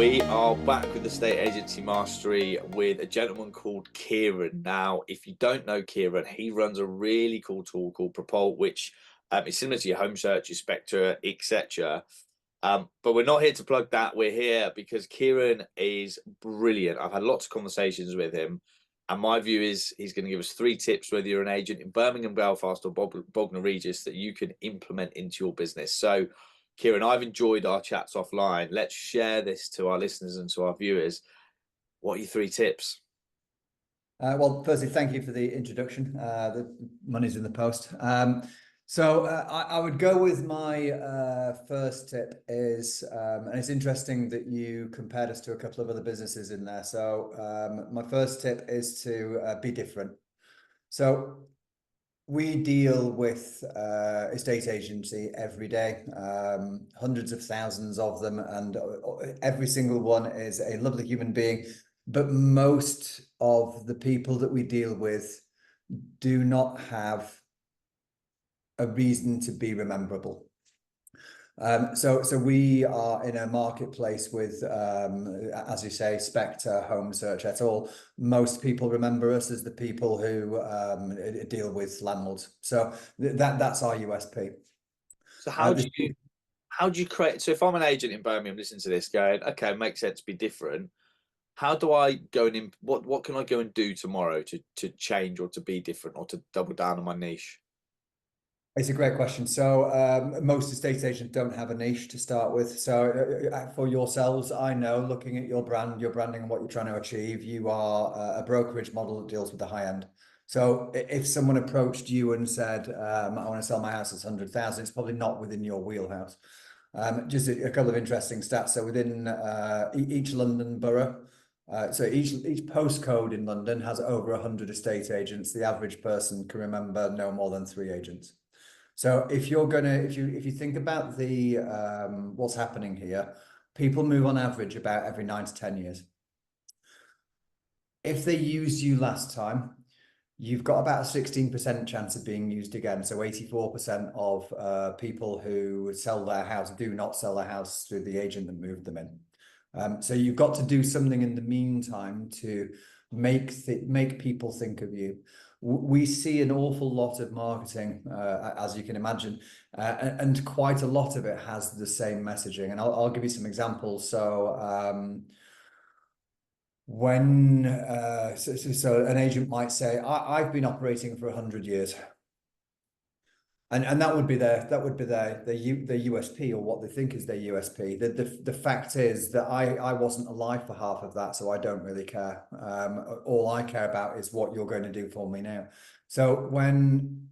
We are back with Estate Agency Mastery with a gentleman called Kieran. Now, if you don't know Kieran, he runs a really cool tool called Propalt, which is similar to your home search, your Spectre, etc. But we're not here to plug that. We're here because Kieran is brilliant. I've had lots of conversations with him, and my view is he's going to give us 3 tips, whether you're an agent in Birmingham, Belfast, or Bognor Regis, that you can implement into your business. So, Kieran, I've enjoyed our chats offline. Let's share this to our listeners and to our viewers. What are your 3 tips? Well, firstly, thank you for the introduction. The money's in the post. I would go with my first tip is, and it's interesting that you compared us to a couple of other businesses in there. So my first tip is to be different. So we deal with estate agency every day, hundreds of thousands of them, and every single one is a lovely human being. But most of the people that we deal with do not have a reason to be rememberable. So we are in a marketplace with, as you say, Spectre, home search et al. Most people remember us as the people who deal with landlords. So that's our USP. So how do you create? So if I'm an agent in Birmingham, listening to this, going, okay, makes sense to be different. How do I go and what can I go and do tomorrow to change or to be different or to double down on my niche? It's a great question. So most estate agents don't have a niche to start with. So for yourselves, I know, looking at your brand, your branding and what you're trying to achieve, you are a brokerage model that deals with the high end. So if someone approached you and said, I want to sell my house at 100,000, it's probably not within your wheelhouse. Just a couple of interesting stats. So within each London borough, so each postcode in London has over 100 estate agents. The average person can remember no more than 3 agents. So if you think about the what's happening here, people move on average about every 9 to 10 years. If they used you last time, you've got about a 16% chance of being used again. So 84% of people who sell their house do not sell their house through the agent that moved them in. So you've got to do something in the meantime to make people think of you. We see an awful lot of marketing, as you can imagine, and quite a lot of it has the same messaging. And I'll give you some examples. So so an agent might say, I've been operating for 100 years. And that would be their USP, or what they think is their USP. The fact is that I wasn't alive for half of that, so I don't really care. All I care about is what you're going to do for me now. So when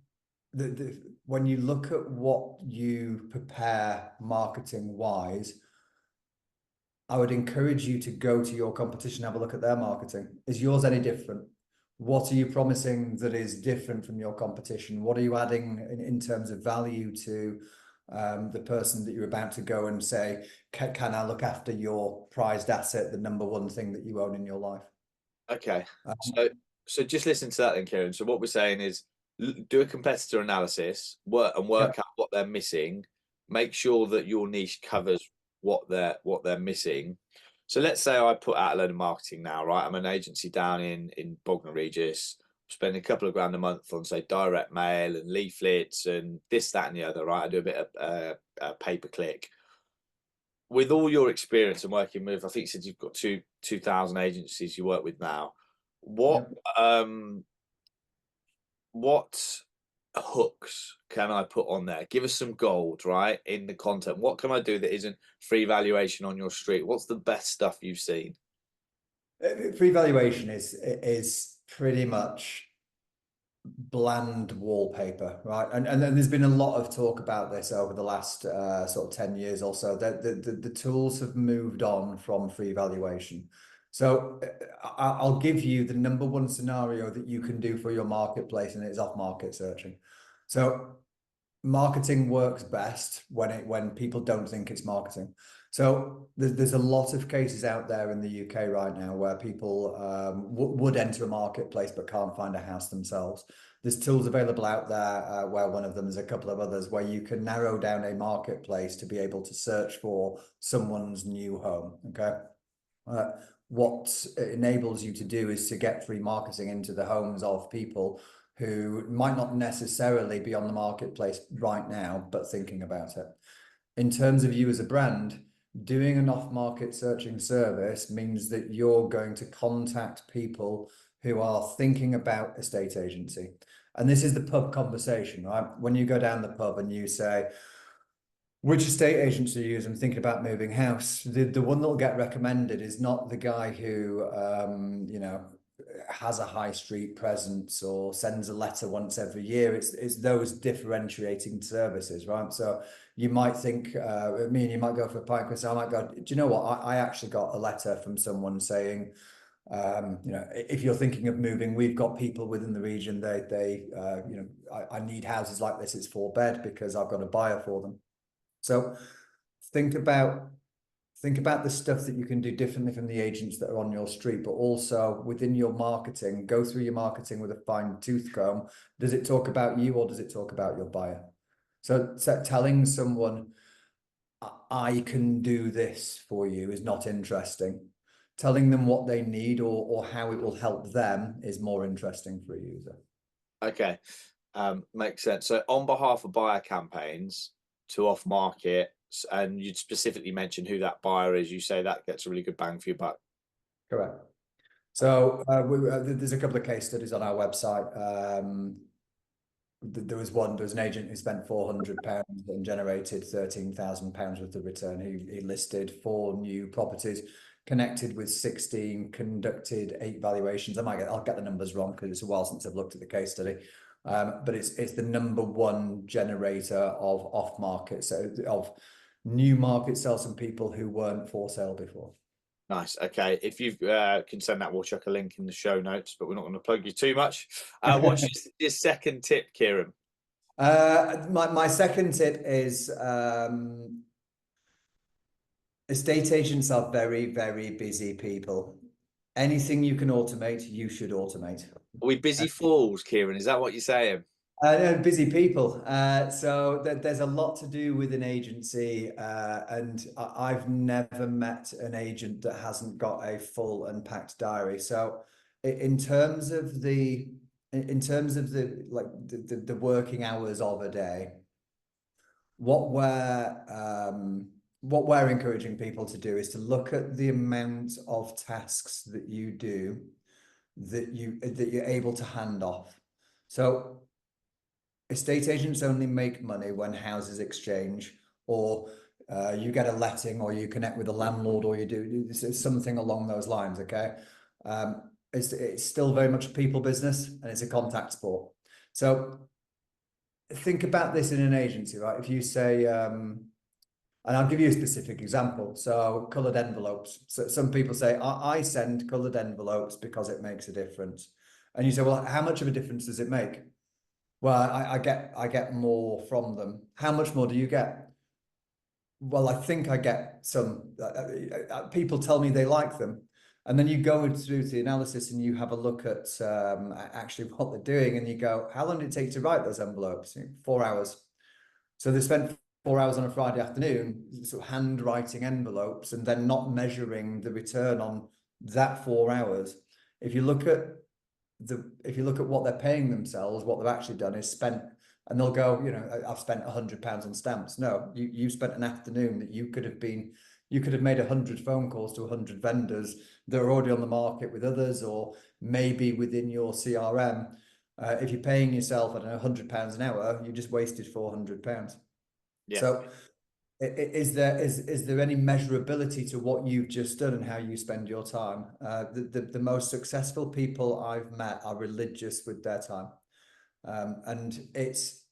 you look at what you prepare marketing wise, I would encourage you to go to your competition, have a look at their marketing. Is yours any different? What are you promising that is different from your competition? What are you adding in terms of value to the person that you're about to go and say, can I look after your prized asset, the number one thing that you own in your life? Okay. So just listen to that then, Kieran. So what we're saying is do a competitor analysis, work out what they're missing, make sure that your niche covers what they're missing. So let's say I put out a load of marketing now, right? I'm an agency down in Bognor Regis, spending a couple of grand a month on, say, direct mail and leaflets and this, that, and the other, right? I do a bit of pay-per-click. With all your experience and working with, I think you said you've got 2,000 agencies you work with now. What hooks can I put on there? Give us some gold, right, in the content. What can I do that isn't free valuation on your street? What's the best stuff you've seen? Free valuation is pretty much bland wallpaper, right? And there's been a lot of talk about this over the last sort of 10 years or so. That the tools have moved on from free valuation. So I'll give you the number one scenario that you can do for your marketplace, and it's off-market searching. So marketing works best when people don't think it's marketing. So there's a lot of cases out there in the UK right now where people would enter a marketplace but can't find a house themselves. There's tools available out there where one of them is a couple of others where you can narrow down a marketplace to be able to search for someone's new home. Okay. What it enables you to do is to get free marketing into the homes of people who might not necessarily be on the marketplace right now, but thinking about it. In terms of you as a brand, doing an off-market searching service means that you're going to contact people who are thinking about estate agency. And this is the pub conversation, right? When you go down the pub and you say, which estate agents do you use? I'm thinking about moving house. The one that'll get recommended is not the guy who has a high street presence or sends a letter once every year. It's those differentiating services, right? So you might think, me and you might go for a pint, because I might go, do you know what? I actually got a letter from someone saying, if you're thinking of moving, we've got people within the region. I need houses like this. It's 4-bed because I've got a buyer for them. So think about the stuff that you can do differently from the agents that are on your street, but also within your marketing, go through your marketing with a fine-tooth comb. Does it talk about you, or does it talk about your buyer? So telling someone, I can do this for you, is not interesting. Telling them what they need or how it will help them is more interesting for a user. Okay, makes sense. So on behalf of buyer campaigns to off market, and you'd specifically mention who that buyer is, you say that gets a really good bang for your buck. Correct. So there's a couple of case studies on our website. There was an agent who spent £400 and generated £13,000 worth of return. He listed 4 new properties, connected with 16, conducted 8 valuations. I'll get the numbers wrong because it's a while since I've looked at the case study. But it's the number 1 generator of off market, so of new market sales from people who weren't for sale before. Nice. Okay, if you can send that, we'll chuck a link in the show notes, but we're not going to plug you too much. What's your second tip, Kieran? My second tip is estate agents are very, very busy people. Anything you can automate, you should automate. Are we busy fools, Kieran? Is that what you're saying? Busy people. So there's a lot to do with an agency, and I've never met an agent that hasn't got a full and packed diary. So in terms of the working hours of a day, what we're encouraging people to do is to look at the amount of tasks that you do that you're able to hand off. So estate agents only make money when houses exchange, or you get a letting, or you connect with a landlord, or you do something along those lines. Okay, it's still very much a people business, and it's a contact sport. So think about this in an agency, right? If you say, and I'll give you a specific example. So coloured envelopes. So some people say, I send coloured envelopes because it makes a difference. And you say, well, how much of a difference does it make? Well, I get more from them. How much more do you get? Well, I think I get some. People tell me they like them. And then you go through the analysis and you have a look at actually what they're doing, and you go, how long did it take to write those envelopes? 4 hours. So they spent 4 hours on a Friday afternoon sort of handwriting envelopes and then not measuring the return on that 4 hours. If you look at what they're paying themselves, what they've actually done is spent, and they'll go, I've spent £100 on stamps. No, you spent an afternoon that you could have made 100 phone calls to 100 vendors that are already on the market with others, or maybe within your CRM. If you're paying yourself, I don't know, £100 an hour, you just wasted £400. Yeah. So is there any measurability to what you've just done and how you spend your time? The most successful people I've met are religious with their time, and it's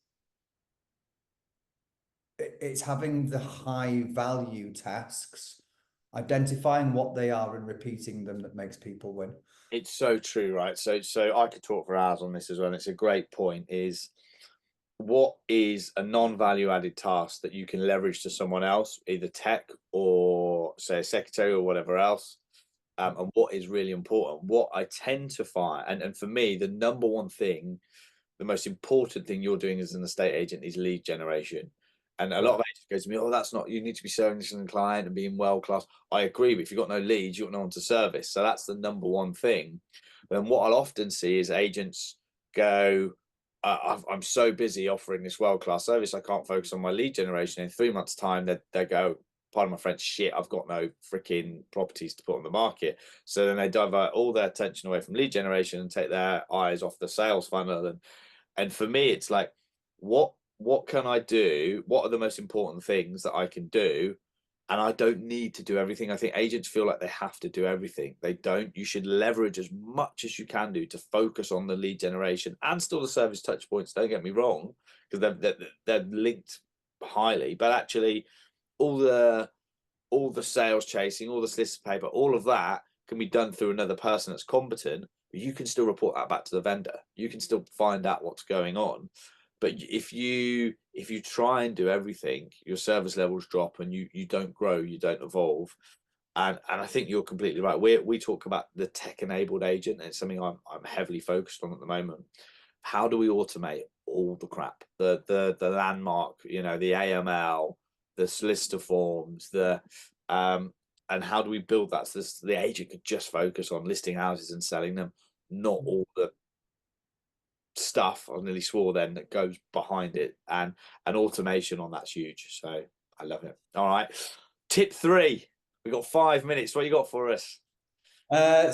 having the high value tasks, identifying what they are and repeating them, that makes people win. It's so true, right? So I could talk for hours on this as well. It's a great point. Is what is a non-value added task that you can leverage to someone else, either tech or say a secretary or whatever else, and what is really important. What I tend to find, and for me, the number 1 thing, the most important thing you're doing as an estate agent is lead generation. And a Yeah. lot of agents go to me, oh, that's not, you need to be servicing the client and being world class. I agree, but if you've got no leads, you've got no one to service. So that's the number one thing. Then what I'll often see is agents go, I'm so busy offering this world class service, I can't focus on my lead generation. In 3 months' time, they go, pardon my French, shit, I've got no freaking properties to put on the market. So then they divert all their attention away from lead generation and take their eyes off the sales funnel. And for me, it's like, what can I do? What are the most important things that I can do? And I don't need to do everything. I think agents feel like they have to do everything. They don't. You should leverage as much as you can do to focus on the lead generation and still the service touch points. Don't get me wrong, because they're linked highly. But actually, all the all the sales chasing, all the solicitor paper, all of that can be done through another person that's competent. But you can still report that back to the vendor. You can still find out what's going on. But if you try and do everything, your service levels drop and you don't grow, you don't evolve. And I think you're completely right. We talk about the tech enabled agent, and it's something I'm heavily focused on at the moment. How do we automate all the crap, the landmark, the AML, the solicitor forms, and how do we build that so the agent could just focus on listing houses and selling them, not all the stuff, I nearly swore then, that goes behind it, and automation on that's huge. So I love it. All right, tip 3, we got 5 minutes. What you got for us? Tip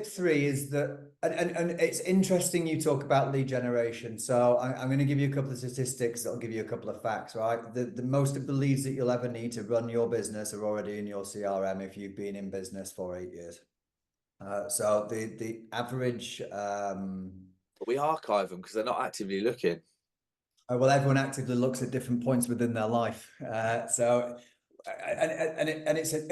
3 is that, and it's interesting you talk about lead generation. So I'm going to give you a couple of statistics that'll give you a couple of facts, right? The most of the leads that you'll ever need to run your business are already in your CRM if you've been in business for 8 years. So the average, But we archive them because they're not actively looking. well, everyone actively looks at different points within their life. It's a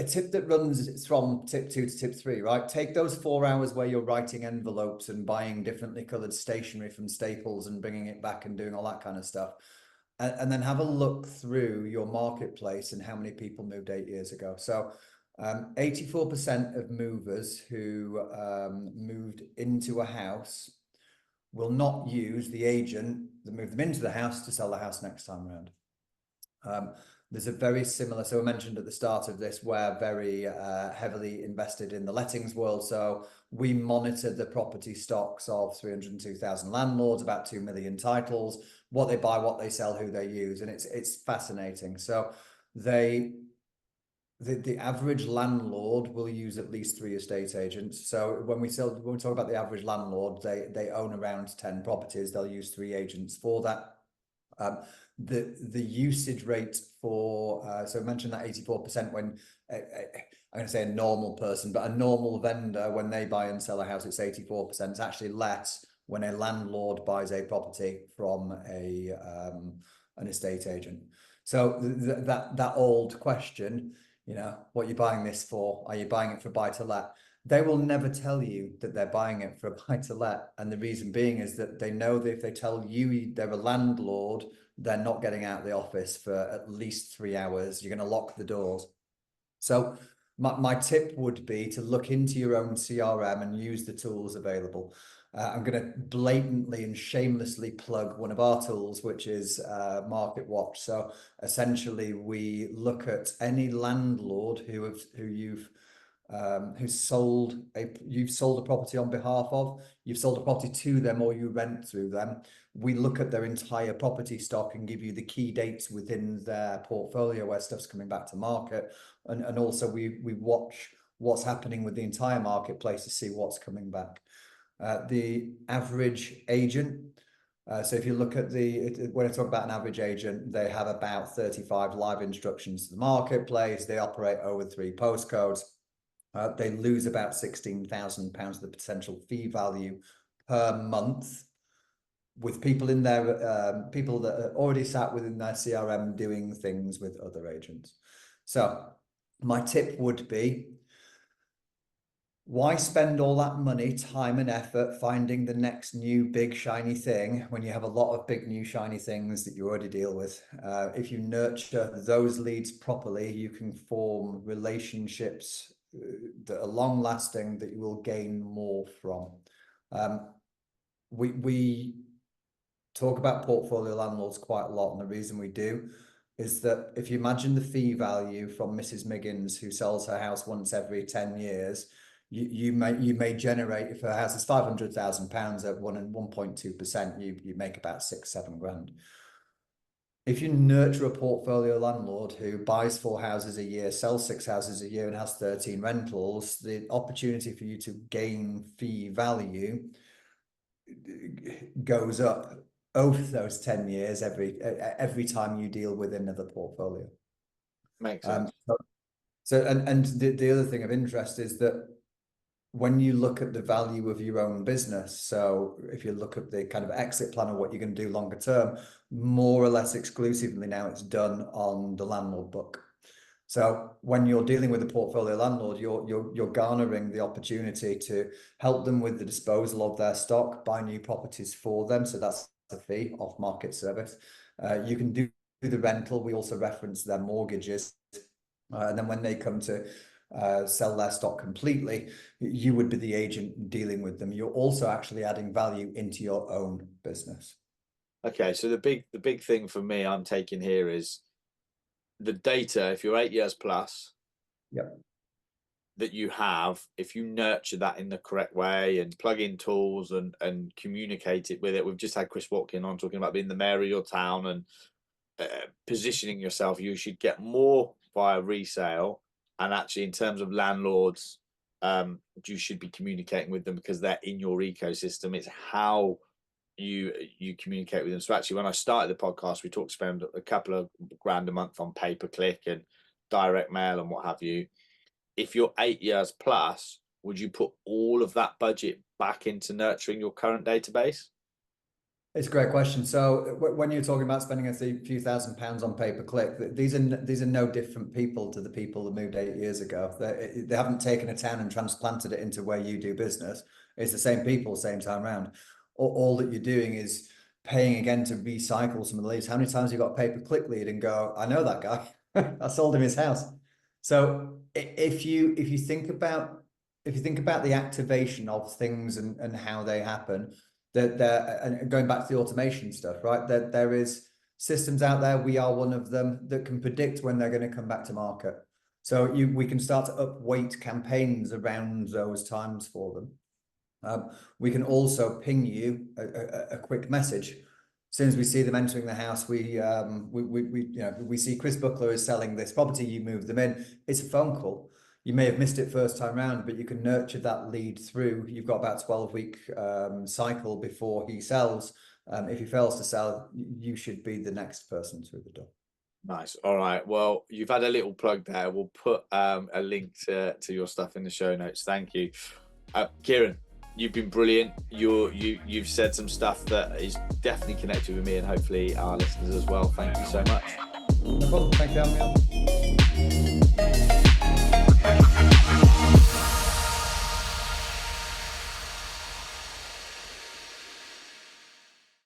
tip that runs from tip 2 to tip 3, right? Take those 4 hours where you're writing envelopes and buying differently colored stationery from Staples and bringing it back and doing all that kind of stuff. And then have a look through your marketplace and how many people moved 8 years ago. So 84% of movers who moved into a house will not use the agent that moved them into the house to sell the house next time around. There's a very similar, so I mentioned at the start of this, we're very heavily invested in the lettings world. So we monitor the property stocks of 302,000 landlords, about 2 million titles, what they buy, what they sell, who they use. And it's fascinating. So the average landlord will use at least 3 estate agents. So when we talk about the average landlord, they own around 10 properties. They'll use 3 agents for that. The usage rate for so I mentioned that 84% when I'm going to say a normal person, but a normal vendor, when they buy and sell a house, it's 84%. It's actually less when a landlord buys a property from an estate agent. So that old question, what are you buying this for? Are you buying it for buy to let? They will never tell you that they're buying it for a buy to let. And the reason being is that they know that if they tell you they're a landlord, they're not getting out of the office for at least 3 hours. You're going to lock the doors. So my tip would be to look into your own CRM and use the tools available. I'm going to blatantly and shamelessly plug one of our tools, which is Market Watch. So essentially, we look at any landlord you've sold a property on behalf of, you've sold a property to them, or you rent through them. We look at their entire property stock and give you the key dates within their portfolio where stuff's coming back to market, and also we watch what's happening with the entire marketplace to see what's coming back. The average agent, so if you look at when I talk about an average agent, they have about 35 live instructions to the marketplace. They operate over 3 postcodes. They lose about £16,000 of the potential fee value per month with people in there, people that are already sat within their CRM doing things with other agents. So my tip would be, why spend all that money, time and effort finding the next new big shiny thing when you have a lot of big new shiny things that you already deal with? If you nurture those leads properly, you can form relationships that are long lasting, that you will gain more from. We talk about portfolio landlords quite a lot, and the reason we do is that if you imagine the fee value from Mrs. Miggins, who sells her house once every 10 years, you may generate, if her house is £500,000 at 1.2%, you make about 6-7 grand. If you nurture a portfolio landlord who buys 4 houses a year, sells 6 houses a year, and has 13 rentals, the opportunity for you to gain fee value goes up over those 10 years every time you deal with another portfolio. Makes sense. And the other thing of interest is that when you look at the value of your own business, so if you look at the kind of exit plan of what you're going to do longer term, more or less exclusively now it's done on the landlord book. So when you're dealing with a portfolio landlord, you're garnering the opportunity to help them with the disposal of their stock, buy new properties for them. So that's a fee, off-market service. You can do the rental. We also reference their mortgages. And then when they come to sell their stock completely, you would be the agent dealing with them. You're also actually adding value into your own business. Okay, so the big thing for me I'm taking here is the data. If you're 8 years plus, yep, that you have, if you nurture that in the correct way and plug in tools and communicate it with it. We've just had Chris Watkin on talking about being the mayor of your town and positioning yourself. You should get more via resale, and actually in terms of landlords, you should be communicating with them because they're in your ecosystem. It's how you communicate with them. So actually, when I started the podcast, we talked spend a couple of grand a month on pay-per-click and direct mail and what have you. If you're 8 years plus, would you put all of that budget back into nurturing your current database? It's a great question. So when you're talking about spending a few £1,000s on pay-per-click, these are no different people to the people that moved 8 years ago. They haven't taken a town and transplanted it into where you do business. It's the same people, same time around. All that you're doing is paying again to recycle some of the leads. How many times you got a pay-per-click lead and go, I know that guy, I sold him his house. So if you think about the activation of things and how they happen, and going back to the automation stuff, right? There is systems out there. We are one of them that can predict when they're going to come back to market. So we can start to upweight campaigns around those times for them. We can also ping you a quick message. As soon as we see them entering the house, we see Chris Buckler is selling this property. You move them in. It's a phone call. You may have missed it first time round, but you can nurture that lead through. You've got about 12-week cycle before he sells. If he fails to sell, you should be the next person through the door. Nice. All right. Well, you've had a little plug there. We'll put a link to your stuff in the show notes. Thank you, Kieran. You've been brilliant. You've said some stuff that is definitely connected with me and hopefully our listeners as well. Thank you so much. No problem. Thank you for having me on.